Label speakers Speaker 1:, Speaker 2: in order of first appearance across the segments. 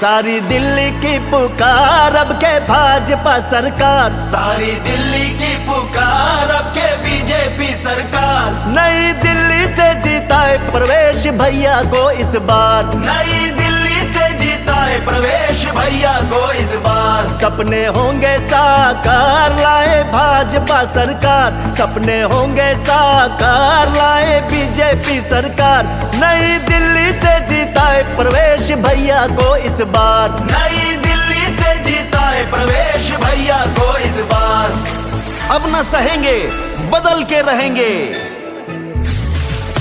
Speaker 1: सारी दिल्ली की पुकार अब के भाजपा सरकार,
Speaker 2: सारी दिल्ली की पुकार अब के बीजेपी सरकार।
Speaker 1: नई दिल्ली से जीता है प्रवेश भैया को इस बार,
Speaker 2: नई दिल्ली से जीता है प्रवेश भैया को इस बार।
Speaker 1: सपने होंगे साकार लाए भाजपा सरकार, सपने होंगे साकार लाए बीजेपी सरकार। नई दिल्ली से जीता है प्रवेश भैया को इस बार,
Speaker 2: नई दिल्ली से जीता है प्रवेश भैया को इस बार।
Speaker 3: अब न सहेंगे, बदल के रहेंगे।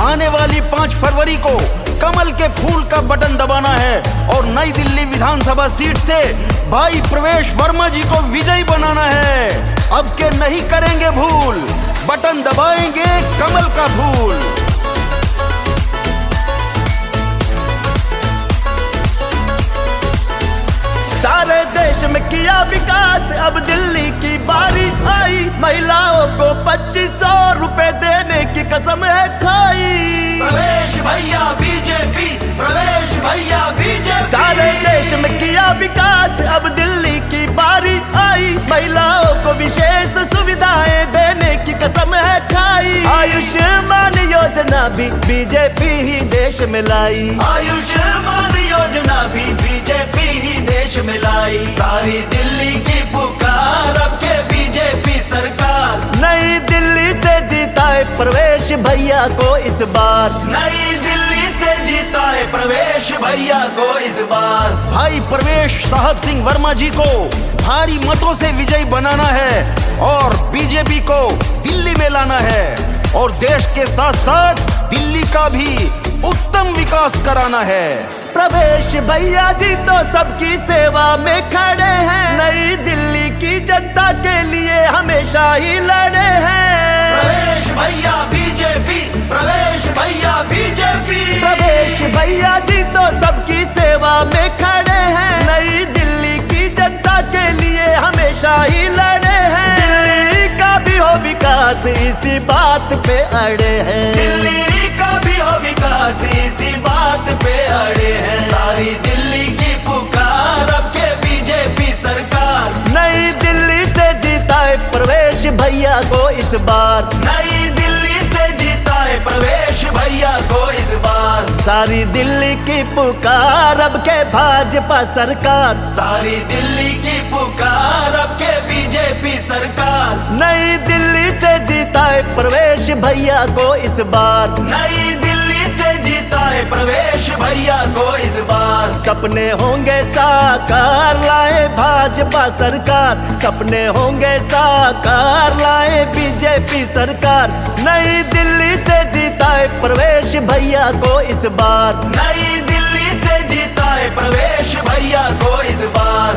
Speaker 3: आने वाली 5 फरवरी को कमल के फूल का बटन दबाना है और नई दिल्ली विधानसभा सीट से भाई प्रवेश वर्मा जी को विजयी बनाना है। अब के नहीं करेंगे भूल, बटन दबाएंगे कमल का फूल।
Speaker 1: सारे देश में किया विकास, अब दिल्ली की बारी आई। महिलाओं को 2500 रुपए देने की कसम है खाई।
Speaker 2: प्रवेश भैया बीजेपी, प्रवेश भैया बीजेपी।
Speaker 1: सारे देश में किया विकास, अब दिल्ली की बारी आई। महिलाओं को विशेष सुविधाएं देने की कसम है खाई। आयुष्मान योजना भी बीजेपी ही देश में लाई,
Speaker 2: आयुष्मान योजना भी बीजेपी ही देश में लाई। सारी दिल्ली की पुकार अब के बीजेपी सरकार,
Speaker 1: नई दिल्ली से जीता है प्रवेश भैया को इस बार,
Speaker 2: नई दिल्ली से जीता है प्रवेश भैया को इस बार।
Speaker 3: भाई प्रवेश साहब सिंह वर्मा जी को भारी मतों से विजयी बनाना है और बीजेपी को दिल्ली में लाना है और देश के साथ साथ दिल्ली का भी उत्तम विकास कराना है।
Speaker 1: प्रवेश भैया जी तो सबकी सेवा में खड़े हैं, नई दिल्ली की जनता के लिए हमेशा ही लड़े हैं।
Speaker 2: प्रवेश भैया बीजेपी, प्रवेश भैया बीजेपी।
Speaker 1: प्रवेश भैया जी तो सबकी सेवा में खड़े हैं, नई दिल्ली की जनता के लिए हमेशा ही लड़े हैं। दिल्ली का भी हो विकास इसी बात पे अड़े हैं,
Speaker 2: दिल्ली का भी हो विकास इसी बात पे अड़े हैं। सारी दिल्ली की पुकार अब के बीजेपी सरकार,
Speaker 1: नई दिल्ली से जीता है प्रवेश भैया को इस बार,
Speaker 2: नई दिल्ली से जीता है प्रवेश भैया को इस बार।
Speaker 1: सारी दिल्ली की पुकार अब के भाजपा सरकार,
Speaker 2: सारी दिल्ली की पुकार अब के बीजेपी सरकार,
Speaker 1: नई दिल्ली से जीता है प्रवेश भैया को इस बार,
Speaker 2: नई दिल्ली से जीता है प्रवेश भैया को इस बार।
Speaker 1: सपने होंगे साकार लाए भाजपा सरकार, सपने होंगे साकार लाए बीजेपी सरकार। नई दिल्ली से जीता है प्रवेश भैया को इस बार,
Speaker 2: नई दिल्ली से जीता है प्रवेश भैया को इस बार।